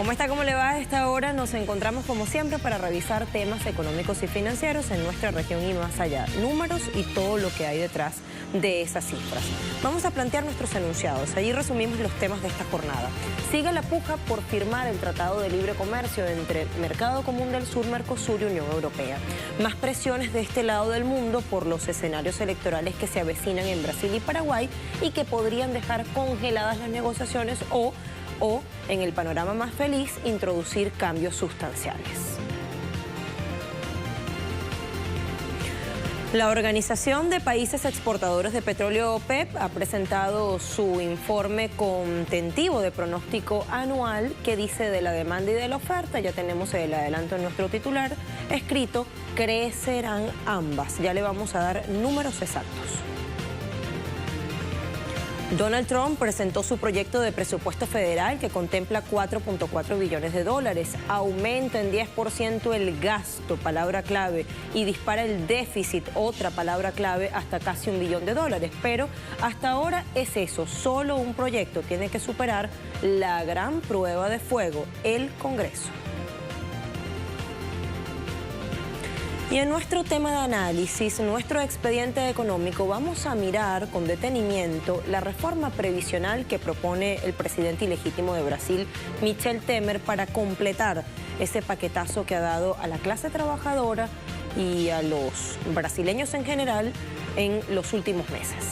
¿Cómo está? ¿Cómo le va? A esta hora nos encontramos como siempre para revisar temas económicos y financieros en nuestra región y más allá. Números y todo lo que hay detrás de esas cifras. Vamos a plantear nuestros enunciados. Allí resumimos los temas de esta jornada. Sigue la puja por firmar el Tratado de Libre Comercio entre Mercado Común del Sur, Mercosur y Unión Europea. Más presiones de este lado del mundo por los escenarios electorales que se avecinan en Brasil y Paraguay y que podrían dejar congeladas las negociaciones o en el panorama más feliz, introducir cambios sustanciales. La Organización de Países Exportadores de Petróleo OPEP ha presentado su informe contentivo de pronóstico anual que dice de la demanda y de la oferta. Ya tenemos el adelanto en nuestro titular escrito, crecerán ambas. Ya le vamos a dar números exactos. Donald Trump presentó su proyecto de presupuesto federal que contempla 4.4 billones de dólares, aumenta en 10% el gasto, palabra clave, y dispara el déficit, otra palabra clave, hasta casi $1 billón. Pero hasta ahora es eso, solo un proyecto tiene que superar la gran prueba de fuego, el Congreso. Y en nuestro tema de análisis, nuestro expediente económico, vamos a mirar con detenimiento la reforma previsional que propone el presidente ilegítimo de Brasil, Michel Temer, para completar ese paquetazo que ha dado a la clase trabajadora y a los brasileños en general en los últimos meses.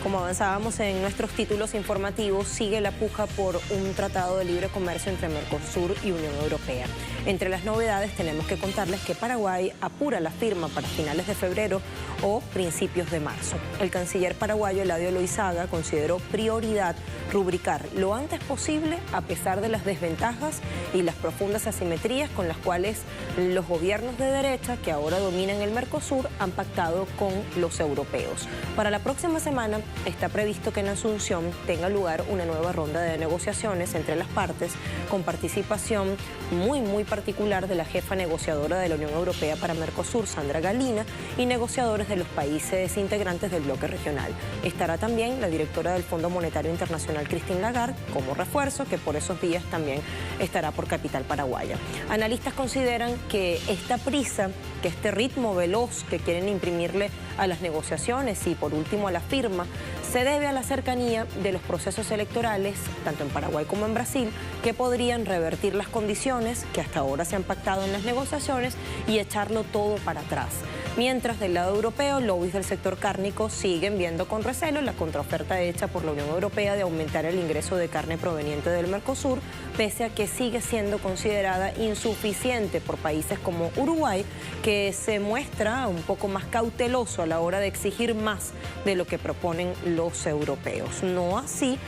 Como avanzábamos en nuestros títulos informativos, sigue la puja por un tratado de libre comercio entre Mercosur y Unión Europea. Entre las novedades tenemos que contarles que Paraguay apura la firma para finales de febrero o principios de marzo. El canciller paraguayo Eladio Loizaga consideró prioridad rubricar lo antes posible a pesar de las desventajas y las profundas asimetrías con las cuales los gobiernos de derecha que ahora dominan el Mercosur han pactado con los europeos. Para la próxima semana está previsto que en Asunción tenga lugar una nueva ronda de negociaciones entre las partes con participación muy particular de la jefa negociadora de la Unión Europea para Mercosur, Sandra Gallina, y negociadores de los países integrantes del bloque regional. Estará también la directora del Fondo Monetario Internacional, Christine Lagarde, como refuerzo, que por esos días también estará por capital paraguaya. Analistas consideran que esta prisa, que este ritmo veloz que quieren imprimirle a las negociaciones y por último a la firma, se debe a la cercanía de los procesos electorales, tanto en Paraguay como en Brasil, que podrían revertir las condiciones que hasta ahora se han pactado en las negociaciones y echarlo todo para atrás. Mientras del lado europeo, lobbies del sector cárnico siguen viendo con recelo la contraoferta hecha por la Unión Europea de aumentar el ingreso de carne proveniente del Mercosur, pese a que sigue siendo considerada insuficiente por países como Uruguay, que se muestra un poco más cauteloso a la hora de exigir más de lo que proponen los europeos. No así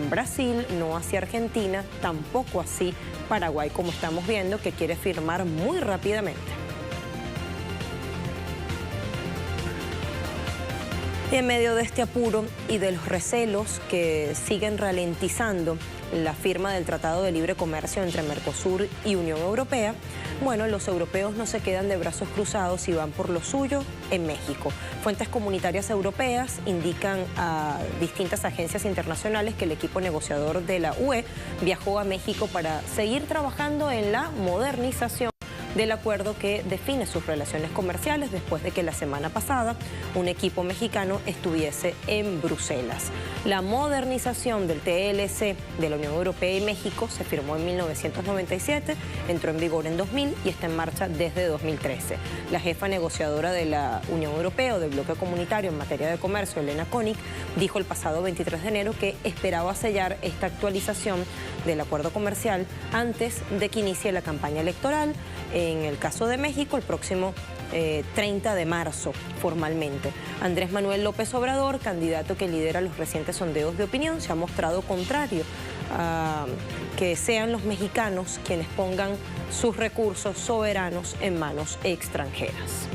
Brasil, no así Argentina, tampoco así Paraguay, como estamos viendo, que quiere firmar muy rápidamente. Y en medio de este apuro y de los recelos que siguen ralentizando la firma del Tratado de Libre Comercio entre Mercosur y Unión Europea, bueno, los europeos no se quedan de brazos cruzados y van por lo suyo en México. Fuentes comunitarias europeas indican a distintas agencias internacionales que el equipo negociador de la UE viajó a México para seguir trabajando en la modernización del acuerdo que define sus relaciones comerciales después de que la semana pasada un equipo mexicano estuviese en Bruselas. La modernización del TLC de la Unión Europea y México se firmó en 1997, entró en vigor en 2000 y está en marcha desde 2013. La jefa negociadora de la Unión Europea o del bloque comunitario en materia de comercio, Elena König, dijo el pasado 23 de enero que esperaba sellar esta actualización del acuerdo comercial antes de que inicie la campaña electoral. En el caso de México, el próximo 30 de marzo, formalmente. Andrés Manuel López Obrador, candidato que lidera los recientes sondeos de opinión, se ha mostrado contrario que sean los mexicanos quienes pongan sus recursos soberanos en manos extranjeras.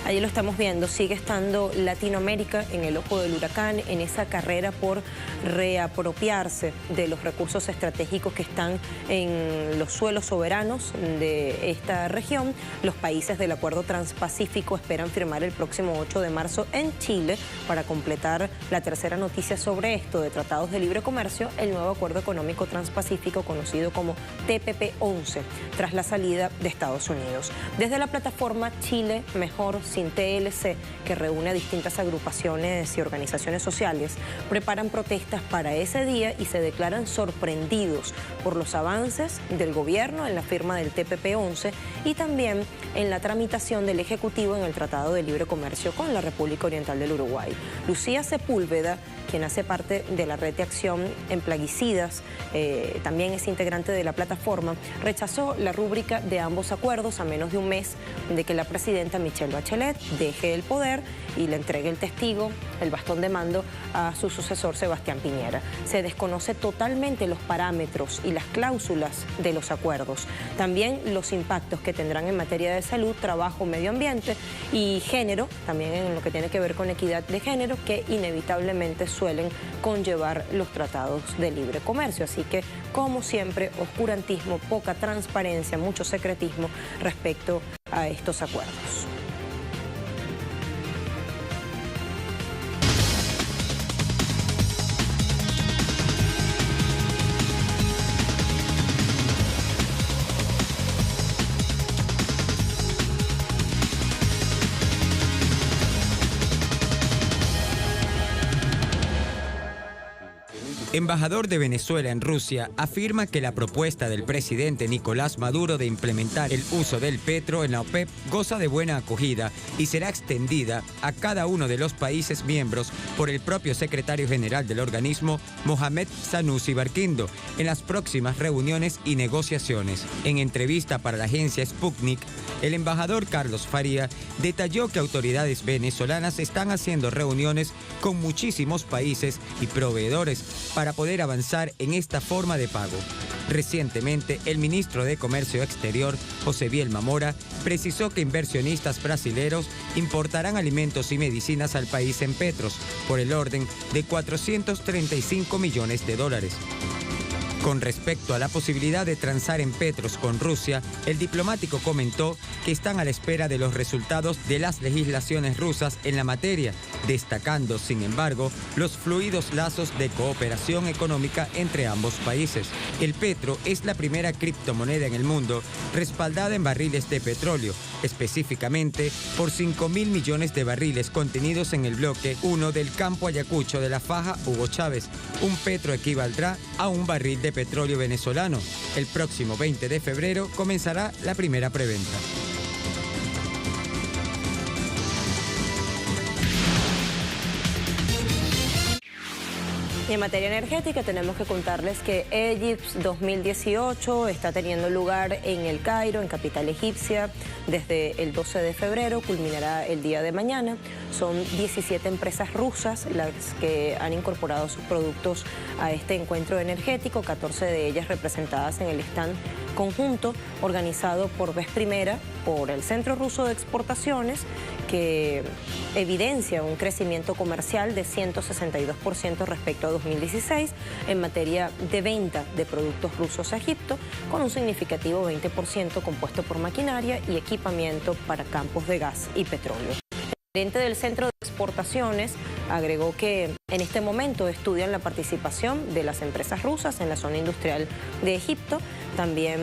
Allí lo estamos viendo, sigue estando Latinoamérica en el ojo del huracán, en esa carrera por reapropiarse de los recursos estratégicos que están en los suelos soberanos de esta región. Los países del Acuerdo Transpacífico esperan firmar el próximo 8 de marzo en Chile para completar la tercera noticia sobre esto de tratados de libre comercio, el nuevo Acuerdo Económico Transpacífico conocido como TPP-11, tras la salida de Estados Unidos. Desde la plataforma Chile Mejor Sin TLC, que reúne a distintas agrupaciones y organizaciones sociales, preparan protestas para ese día y se declaran sorprendidos por los avances del gobierno en la firma del TPP-11 y también en la tramitación del Ejecutivo en el Tratado de Libre Comercio con la República Oriental del Uruguay. Lucía Sepúlveda, quien hace parte de la Red de Acción en Plaguicidas, también es integrante de la plataforma, rechazó la rúbrica de ambos acuerdos a menos de un mes de que la presidenta Michelle Bachelet deje el poder y le entregue el testigo, el bastón de mando, a su sucesor Sebastián Piñera. Se desconoce totalmente los parámetros y las cláusulas de los acuerdos, también los impactos que tendrán en materia de salud, trabajo, medio ambiente y género, también en lo que tiene que ver con equidad de género, que inevitablemente suelen conllevar los tratados de libre comercio. Así que, como siempre, oscurantismo, poca transparencia, mucho secretismo respecto a estos acuerdos. Embajador de Venezuela en Rusia afirma que la propuesta del presidente Nicolás Maduro de implementar el uso del petro en la OPEP goza de buena acogida y será extendida a cada uno de los países miembros por el propio secretario general del organismo, Mohamed Sanusi Barkindo, en las próximas reuniones y negociaciones. En entrevista para la agencia Sputnik, el embajador Carlos Faría detalló que autoridades venezolanas están haciendo reuniones con muchísimos países y proveedores para poder avanzar en esta forma de pago. Recientemente, el ministro de Comercio Exterior, José Bielma Mora, precisó que inversionistas brasileños importarán alimentos y medicinas al país en petros por el orden de $435 millones. Con respecto a la posibilidad de transar en petros con Rusia, el diplomático comentó que están a la espera de los resultados de las legislaciones rusas en la materia, destacando, sin embargo, los fluidos lazos de cooperación económica entre ambos países. El petro es la primera criptomoneda en el mundo respaldada en barriles de petróleo, específicamente por 5.000 millones de barriles contenidos en el bloque 1 del campo Ayacucho de la faja Hugo Chávez. Un petro equivaldrá a un barril de petróleo venezolano. El próximo 20 de febrero comenzará la primera preventa. Y en materia energética tenemos que contarles que EGIPS 2018 está teniendo lugar en El Cairo, en capital egipcia, desde el 12 de febrero, culminará el día de mañana. Son 17 empresas rusas las que han incorporado sus productos a este encuentro energético, 14 de ellas representadas en el stand conjunto organizado por vez primera por el Centro Ruso de Exportaciones, que evidencia un crecimiento comercial de 162% respecto a 2016 en materia de venta de productos rusos a Egipto, con un significativo 20% compuesto por maquinaria y equipamiento para campos de gas y petróleo. El gerente del Centro de Exportaciones agregó que en este momento estudian la participación de las empresas rusas en la zona industrial de Egipto, también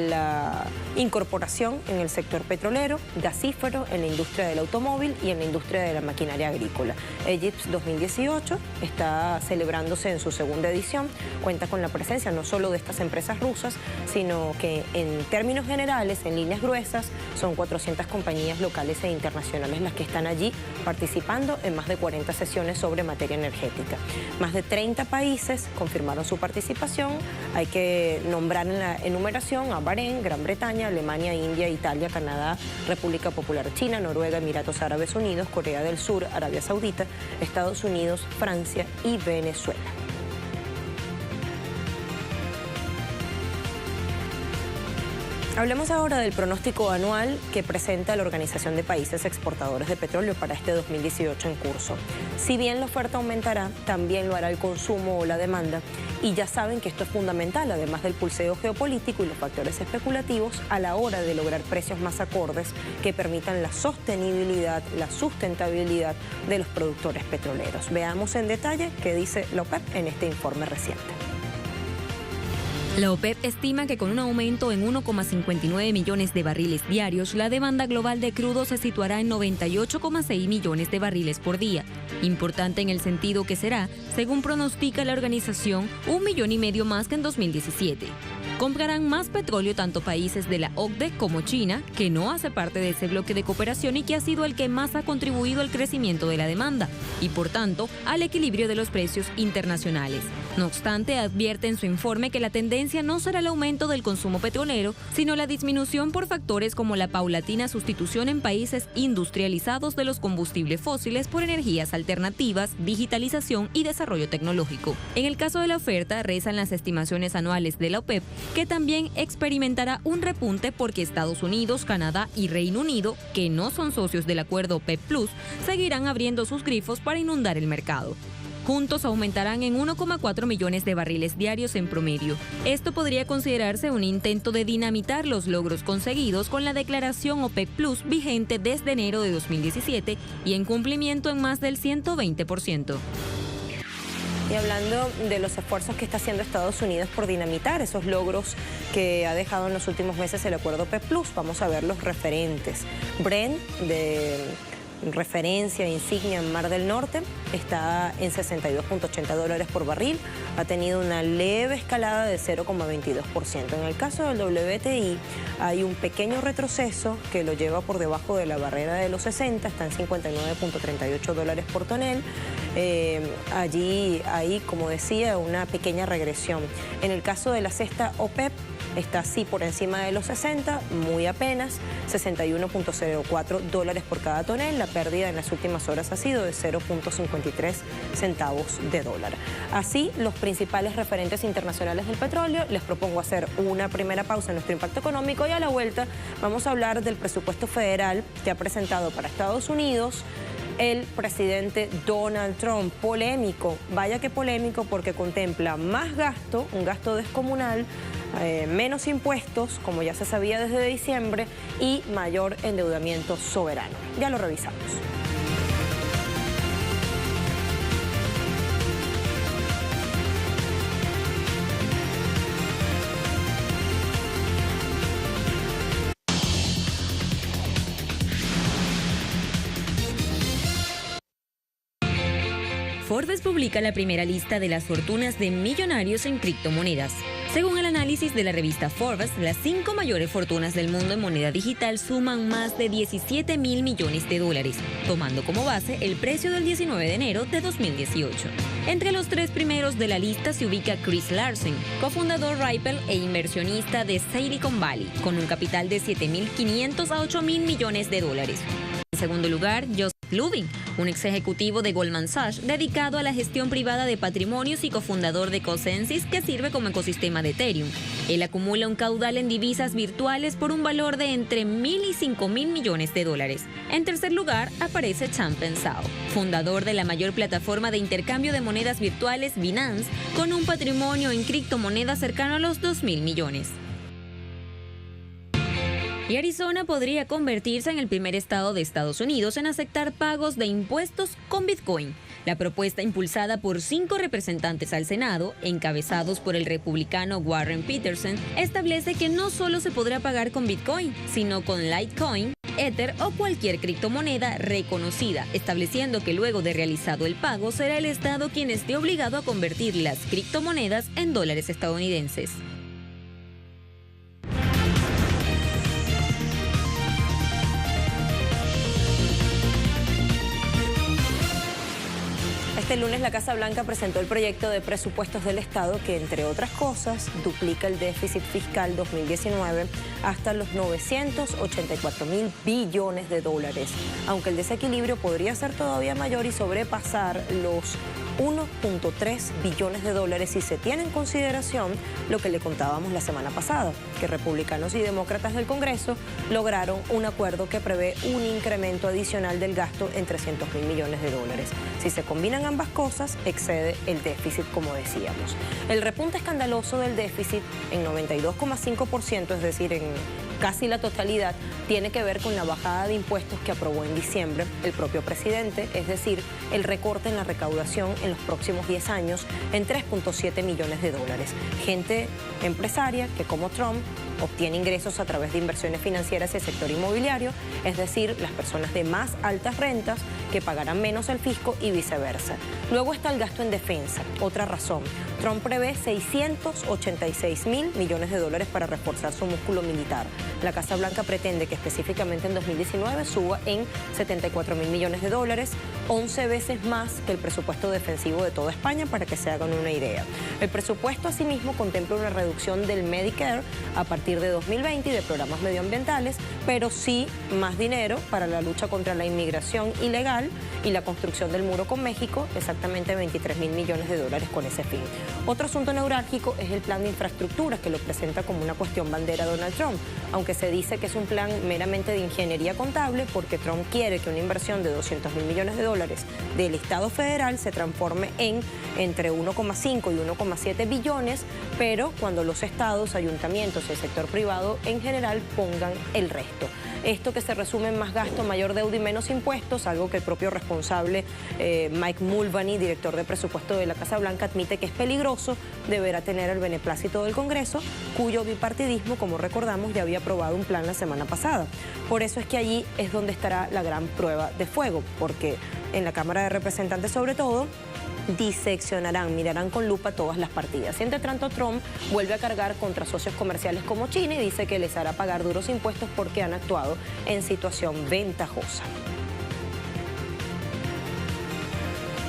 la incorporación en el sector petrolero, gasífero, en la industria del automóvil y en la industria de la maquinaria agrícola. EGIPS 2018 está celebrándose en su segunda edición, cuenta con la presencia no solo de estas empresas rusas, sino que en términos generales, en líneas gruesas, son 400 compañías locales e internacionales las que están allí participando en más de 40 sesiones sobre materia energética. Más de 30 países confirmaron su participación. Hay que nombrar en la enumeración a Bahrein, Gran Bretaña, España, Alemania, India, Italia, Canadá, República Popular China, Noruega, Emiratos Árabes Unidos, Corea del Sur, Arabia Saudita, Estados Unidos, Francia y Venezuela. Hablemos ahora del pronóstico anual que presenta la Organización de Países Exportadores de Petróleo para este 2018 en curso. Si bien la oferta aumentará, también lo hará el consumo o la demanda. Y ya saben que esto es fundamental, además del pulseo geopolítico y los factores especulativos, a la hora de lograr precios más acordes que permitan la sostenibilidad, la sustentabilidad de los productores petroleros. Veamos en detalle qué dice la OPEP en este informe reciente. La OPEP estima que con un aumento en 1,59 millones de barriles diarios, la demanda global de crudo se situará en 98,6 millones de barriles por día. Importante en el sentido que será, según pronostica la organización, 1,5 millones más que en 2017. Comprarán más petróleo tanto países de la OCDE como China, que no hace parte de ese bloque de cooperación y que ha sido el que más ha contribuido al crecimiento de la demanda y, por tanto, al equilibrio de los precios internacionales. No obstante, advierte en su informe que la tendencia no será el aumento del consumo petrolero, sino la disminución por factores como la paulatina sustitución en países industrializados de los combustibles fósiles por energías alternativas, digitalización y desarrollo tecnológico. En el caso de la oferta, rezan las estimaciones anuales de la OPEP, que también experimentará un repunte porque Estados Unidos, Canadá y Reino Unido, que no son socios del acuerdo OPEP+, seguirán abriendo sus grifos para inundar el mercado. Juntos aumentarán en 1,4 millones de barriles diarios en promedio. Esto podría considerarse un intento de dinamitar los logros conseguidos con la declaración OPEC Plus vigente desde enero de 2017 y en cumplimiento en más del 120%. Y hablando de los esfuerzos que está haciendo Estados Unidos por dinamitar esos logros que ha dejado en los últimos meses el acuerdo OPEC+, vamos a ver los referentes. Brent, de referencia insignia en Mar del Norte, está en $62.80 por barril, ha tenido una leve escalada de 0,22%. En el caso del WTI hay un pequeño retroceso que lo lleva por debajo de la barrera de los 60, está en $59.38 por tonel. Allí hay, como decía, una pequeña regresión. En el caso de la cesta OPEP, está así por encima de los 60, muy apenas, $61.04 por cada tonel. La pérdida en las últimas horas ha sido de 0.53 centavos de dólar. Así, los principales referentes internacionales del petróleo. Les propongo hacer una primera pausa en nuestro impacto económico y a la vuelta vamos a hablar del presupuesto federal que ha presentado para Estados Unidos el presidente Donald Trump. Polémico, vaya que polémico, porque contempla más gasto, un gasto descomunal, menos impuestos, como ya se sabía desde diciembre, y mayor endeudamiento soberano. Ya lo revisamos. Forbes publica la primera lista de las fortunas de millonarios en criptomonedas. Según el análisis de la revista Forbes, las 5 mayores fortunas del mundo en moneda digital suman más de 17.000 millones de dólares, tomando como base el precio del 19 de enero de 2018. Entre los 3 primeros de la lista se ubica Chris Larsen, cofundador Ripple e inversionista de Silicon Valley, con un capital de 7.500 a 8.000 millones de dólares. En segundo lugar, Joseph Lubin, un ex ejecutivo de Goldman Sachs dedicado a la gestión privada de patrimonios y cofundador de Consensus, que sirve como ecosistema de Ethereum. Él acumula un caudal en divisas virtuales por un valor de entre 1.000 y 5.000 millones de dólares. En tercer lugar aparece Changpeng Zhao, fundador de la mayor plataforma de intercambio de monedas virtuales Binance, con un patrimonio en criptomonedas cercano a los 2.000 millones. Y Arizona podría convertirse en el primer estado de Estados Unidos en aceptar pagos de impuestos con Bitcoin. La propuesta, impulsada por 5 representantes al Senado, encabezados por el republicano Warren Peterson, establece que no solo se podrá pagar con Bitcoin, sino con Litecoin, Ether o cualquier criptomoneda reconocida, estableciendo que luego de realizado el pago será el estado quien esté obligado a convertir las criptomonedas en dólares estadounidenses. Este lunes la Casa Blanca presentó el proyecto de presupuestos del Estado que, entre otras cosas, duplica el déficit fiscal 2019 hasta los 984.000 billones de dólares, aunque el desequilibrio podría ser todavía mayor y sobrepasar los 1.3 billones de dólares si se tiene en consideración lo que le contábamos la semana pasada, que republicanos y demócratas del Congreso lograron un acuerdo que prevé un incremento adicional del gasto en 300.000 millones de dólares. Si se combinan ambas cosas, excede el déficit, como decíamos. El repunte escandaloso del déficit en 92,5%, es decir, en casi la totalidad, tiene que ver con la bajada de impuestos que aprobó en diciembre el propio presidente, es decir, el recorte en la recaudación en los próximos 10 años en 3.7 millones de dólares. Gente empresaria que, como Trump, obtiene ingresos a través de inversiones financieras y el sector inmobiliario, es decir, las personas de más altas rentas que pagarán menos al fisco y viceversa. Luego está el gasto en defensa, otra razón. Trump prevé 686.000 millones de dólares para reforzar su músculo militar. La Casa Blanca pretende que específicamente en 2019 suba en 74.000 millones de dólares, 11 veces más que el presupuesto defensivo de toda España, para que se hagan una idea. El presupuesto asimismo contempla una reducción del Medicare a partir de 2020 y de programas medioambientales, pero sí más dinero para la lucha contra la inmigración ilegal y la construcción del muro con México, exactamente 23.000 millones de dólares con ese fin. Otro asunto neurálgico es el plan de infraestructura, que lo presenta como una cuestión bandera Donald Trump, aunque se dice que es un plan meramente de ingeniería contable, porque Trump quiere que una inversión de 200.000 millones de dólares del Estado federal se transforme en entre 1,5 y 1,7 billones, pero cuando los estados, ayuntamientos y el sector privado en general pongan el resto. Esto que se resume en más gasto, mayor deuda y menos impuestos, algo que el propio responsable Mike Mulvaney, director de presupuesto de la Casa Blanca, admite que es peligroso, deberá tener el beneplácito del Congreso, cuyo bipartidismo, como recordamos, ya había aprobado un plan la semana pasada. Por eso es que allí es donde estará la gran prueba de fuego, porque en la Cámara de Representantes sobre todo diseccionarán, mirarán con lupa todas las partidas. Y entre tanto, Trump vuelve a cargar contra socios comerciales como China y dice que les hará pagar duros impuestos porque han actuado en situación ventajosa.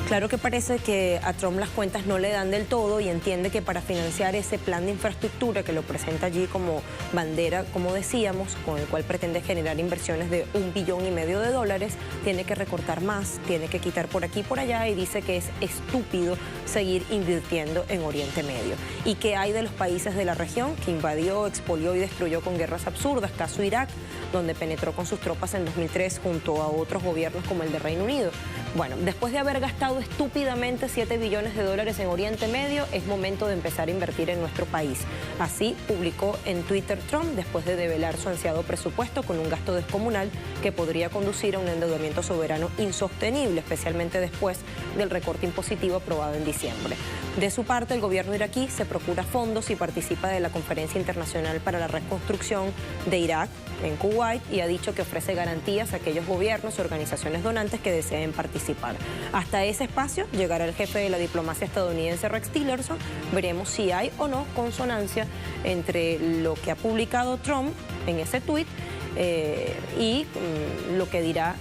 Claro que parece que a Trump las cuentas no le dan del todo y entiende que para financiar ese plan de infraestructura que lo presenta allí como bandera, como decíamos, con el cual pretende generar inversiones de 1,5 billones de dólares, tiene que recortar más, tiene que quitar por aquí y por allá, y dice que es estúpido seguir invirtiendo en Oriente Medio. ¿Y qué hay de los países de la región que invadió, expolió y destruyó con guerras absurdas? Caso Irak, donde penetró con sus tropas en 2003 junto a otros gobiernos como el de Reino Unido. Bueno, después de haber gastado estúpidamente 7 billones de dólares en Oriente Medio, es momento de empezar a invertir en nuestro país. Así publicó en Twitter Trump, después de develar su ansiado presupuesto con un gasto descomunal que podría conducir a un endeudamiento soberano insostenible, especialmente después del recorte impositivo aprobado en diciembre. De su parte, el gobierno iraquí se procura fondos y participa de la Conferencia Internacional para la Reconstrucción de Irak en Kuwait y ha dicho que ofrece garantías a aquellos gobiernos y organizaciones donantes que deseen participar. Hasta ese espacio llegará el jefe de la diplomacia estadounidense, Rex Tillerson. Veremos si hay o no consonancia entre lo que ha publicado Trump en ese tuit y lo que dirá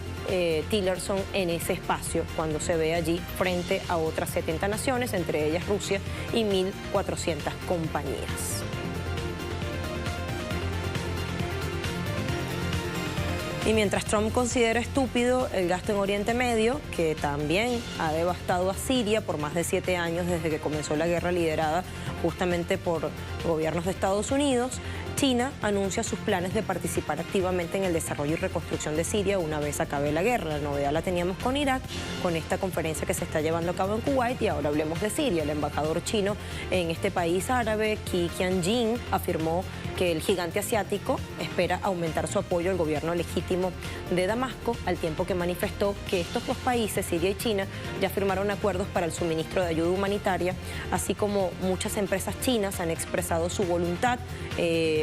Tillerson en ese espacio cuando se ve allí frente a otras 70 naciones, entre ellas Rusia, y 1.400 compañías. Y mientras Trump considera estúpido el gasto en Oriente Medio, que también ha devastado a Siria por más de 7 años desde que comenzó la guerra liderada justamente por gobiernos de Estados Unidos, China anuncia sus planes de participar activamente en el desarrollo y reconstrucción de Siria una vez acabe la guerra. La novedad la teníamos con Irak, con esta conferencia que se está llevando a cabo en Kuwait, y ahora hablemos de Siria. El embajador chino en este país árabe, Qi Tianjin, afirmó que el gigante asiático espera aumentar su apoyo al gobierno legítimo de Damasco, al tiempo que manifestó que estos dos países, Siria y China, ya firmaron acuerdos para el suministro de ayuda humanitaria, así como muchas empresas chinas han expresado su voluntad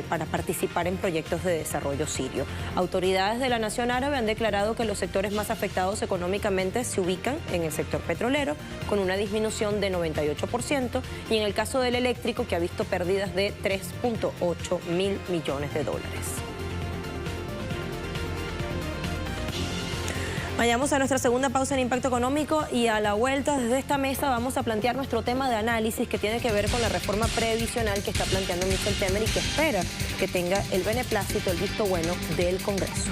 para participar en proyectos de desarrollo sirio. Autoridades de la nación árabe han declarado que los sectores más afectados económicamente se ubican en el sector petrolero, con una disminución de 98%, y en el caso del eléctrico, que ha visto pérdidas de 3.8 mil millones de dólares. Vayamos a nuestra segunda pausa en Impacto Económico y a la vuelta desde esta mesa vamos a plantear nuestro tema de análisis que tiene que ver con la reforma previsional que está planteando Michel Temer y que espera que tenga el beneplácito, el visto bueno del Congreso.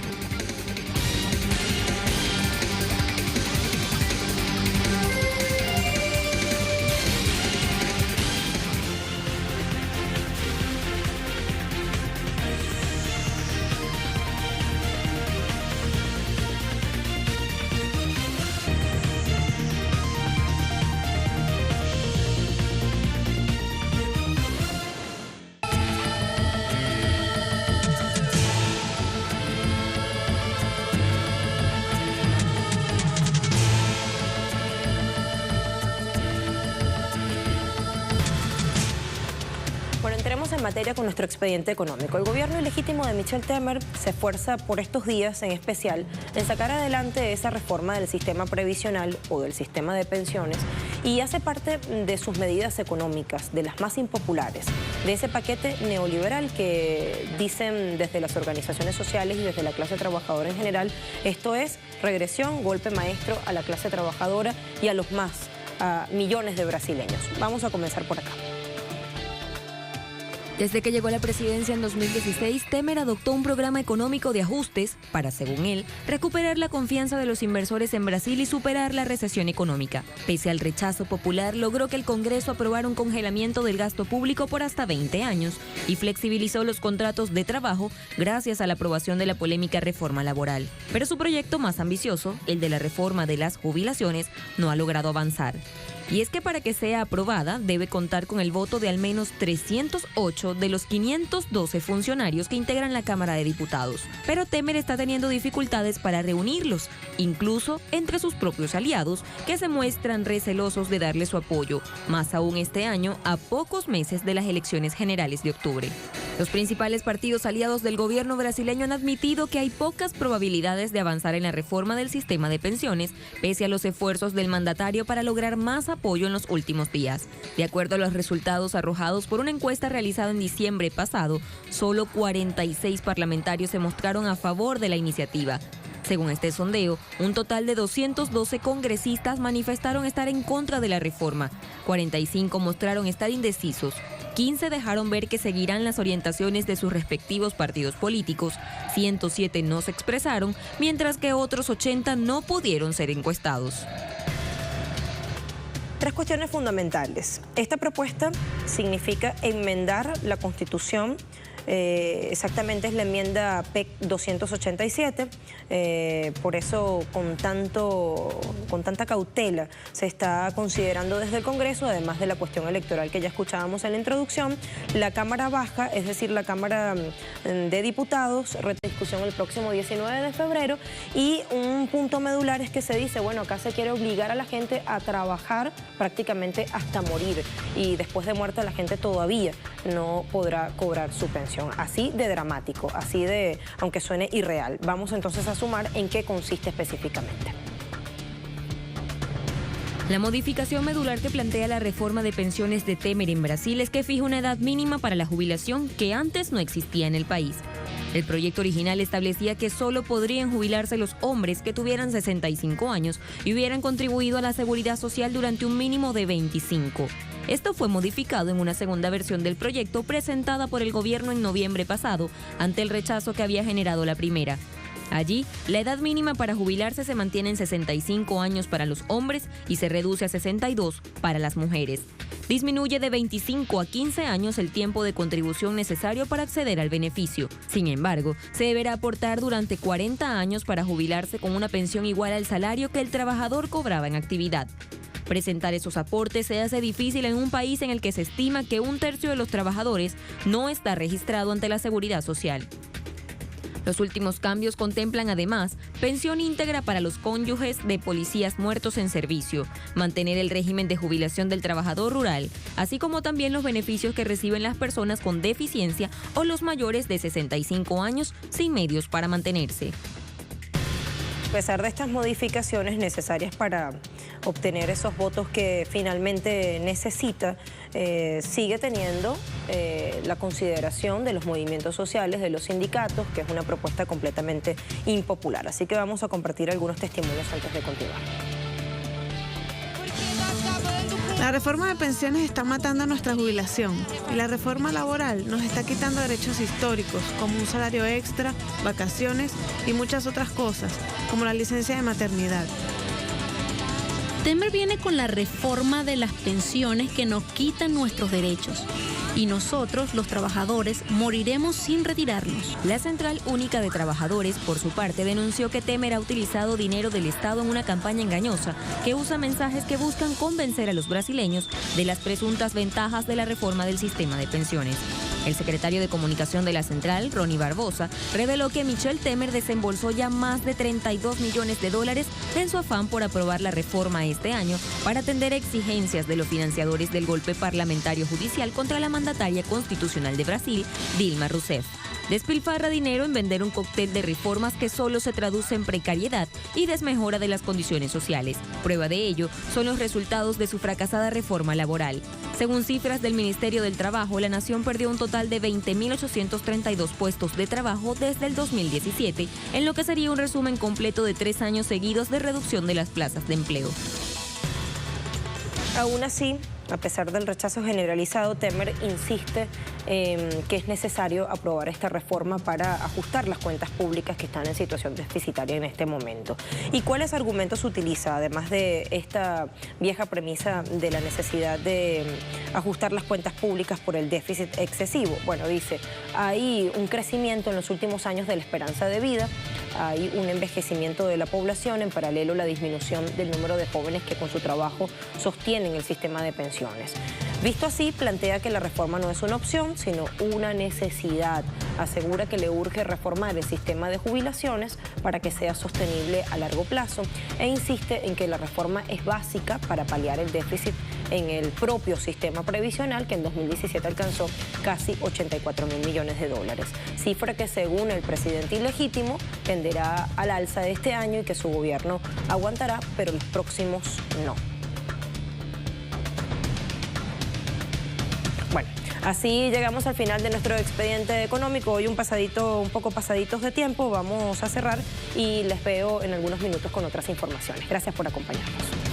Bueno, entremos en materia con nuestro expediente económico. El gobierno ilegítimo de Michel Temer se esfuerza por estos días en especial en sacar adelante esa reforma del sistema previsional o del sistema de pensiones y hace parte de sus medidas económicas, de las más impopulares, de ese paquete neoliberal que dicen desde las organizaciones sociales y desde la clase trabajadora en general, esto es regresión, golpe maestro a la clase trabajadora y a los más, a millones de brasileños. Vamos a comenzar por acá. Desde que llegó a la presidencia en 2016, Temer adoptó un programa económico de ajustes para, según él, recuperar la confianza de los inversores en Brasil y superar la recesión económica. Pese al rechazo popular, logró que el Congreso aprobara un congelamiento del gasto público por hasta 20 años y flexibilizó los contratos de trabajo gracias a la aprobación de la polémica reforma laboral. Pero su proyecto más ambicioso, el de la reforma de las jubilaciones, no ha logrado avanzar. Y es que para que sea aprobada debe contar con el voto de al menos 308 de los 512 funcionarios que integran la Cámara de Diputados. Pero Temer está teniendo dificultades para reunirlos, incluso entre sus propios aliados, que se muestran recelosos de darle su apoyo, más aún este año, a pocos meses de las elecciones generales de octubre. Los principales partidos aliados del gobierno brasileño han admitido que hay pocas probabilidades de avanzar en la reforma del sistema de pensiones, pese a los esfuerzos del mandatario para lograr más apoyo en los últimos días. De acuerdo a los resultados arrojados por una encuesta realizada en diciembre pasado, solo 46 parlamentarios se mostraron a favor de la iniciativa. Según este sondeo, un total de 212 congresistas manifestaron estar en contra de la reforma, 45 mostraron estar indecisos, 15 dejaron ver que seguirán las orientaciones de sus respectivos partidos políticos, 107 no se expresaron, mientras que otros 80 no pudieron ser encuestados. Tres cuestiones fundamentales. Esta propuesta significa enmendar la Constitución, exactamente es la enmienda PEC 287, por eso con tanta cautela se está considerando desde el Congreso, además de la cuestión electoral que ya escuchábamos en la introducción. La Cámara Baja, es decir, la Cámara de Diputados, rediscusión el próximo 19 de febrero y un punto medular es que se dice, bueno, acá se quiere obligar a la gente a trabajar prácticamente hasta morir y después de muerta la gente todavía no podrá cobrar su pensión. Así de dramático, así de, aunque suene irreal. Vamos entonces a sumar en qué consiste específicamente. La modificación medular que plantea la reforma de pensiones de Temer en Brasil es que fija una edad mínima para la jubilación que antes no existía en el país. El proyecto original establecía que solo podrían jubilarse los hombres que tuvieran 65 años y hubieran contribuido a la seguridad social durante un mínimo de 25. Esto fue modificado en una segunda versión del proyecto presentada por el gobierno en noviembre pasado, ante el rechazo que había generado la primera. Allí, la edad mínima para jubilarse se mantiene en 65 años para los hombres y se reduce a 62 para las mujeres. Disminuye de 25 a 15 años el tiempo de contribución necesario para acceder al beneficio. Sin embargo, se deberá aportar durante 40 años para jubilarse con una pensión igual al salario que el trabajador cobraba en actividad. Presentar esos aportes se hace difícil en un país en el que se estima que un tercio de los trabajadores no está registrado ante la Seguridad Social. Los últimos cambios contemplan además pensión íntegra para los cónyuges de policías muertos en servicio, mantener el régimen de jubilación del trabajador rural, así como también los beneficios que reciben las personas con deficiencia o los mayores de 65 años sin medios para mantenerse. A pesar de estas modificaciones necesarias para obtener esos votos que finalmente necesita, sigue teniendo la consideración de los movimientos sociales, de los sindicatos, que es una propuesta completamente impopular. Así que vamos a compartir algunos testimonios antes de continuar. La reforma de pensiones está matando nuestra jubilación y la reforma laboral nos está quitando derechos históricos como un salario extra, vacaciones y muchas otras cosas, como la licencia de maternidad. Temer viene con la reforma de las pensiones que nos quitan nuestros derechos. Y nosotros, los trabajadores, moriremos sin retirarnos. La Central Única de Trabajadores, por su parte, denunció que Temer ha utilizado dinero del Estado en una campaña engañosa que usa mensajes que buscan convencer a los brasileños de las presuntas ventajas de la reforma del sistema de pensiones. El secretario de Comunicación de la Central, Ronnie Barbosa, reveló que Michel Temer desembolsó ya más de $32 millones en su afán por aprobar la reforma este año para atender exigencias de los financiadores del golpe parlamentario judicial contra la mandataria constitucional de Brasil, Dilma Rousseff. Despilfarra dinero en vender un cóctel de reformas que solo se traduce en precariedad y desmejora de las condiciones sociales. Prueba de ello son los resultados de su fracasada reforma laboral. Según cifras del Ministerio del Trabajo, la nación perdió un total de 20.832 puestos de trabajo desde el 2017, en lo que sería un resumen completo de 3 años seguidos de reducción de las plazas de empleo. Aún así, a pesar del rechazo generalizado, Temer insiste que es necesario aprobar esta reforma para ajustar las cuentas públicas que están en situación deficitaria en este momento. ¿Y cuáles argumentos utiliza, además de esta vieja premisa de la necesidad de ajustar las cuentas públicas por el déficit excesivo? Bueno, dice, hay un crecimiento en los últimos años de la esperanza de vida, hay un envejecimiento de la población, en paralelo la disminución del número de jóvenes que con su trabajo sostienen el sistema de pensiones. Visto así, plantea que la reforma no es una opción, sino una necesidad. Asegura que le urge reformar el sistema de jubilaciones para que sea sostenible a largo plazo e insiste en que la reforma es básica para paliar el déficit en el propio sistema previsional, que en 2017 alcanzó casi $84.000 millones, cifra que según el presidente ilegítimo tenderá al alza de este año y que su gobierno aguantará, pero los próximos no. Bueno, así llegamos al final de nuestro expediente económico. Hoy un poco pasaditos de tiempo, vamos a cerrar y les veo en algunos minutos con otras informaciones. Gracias por acompañarnos.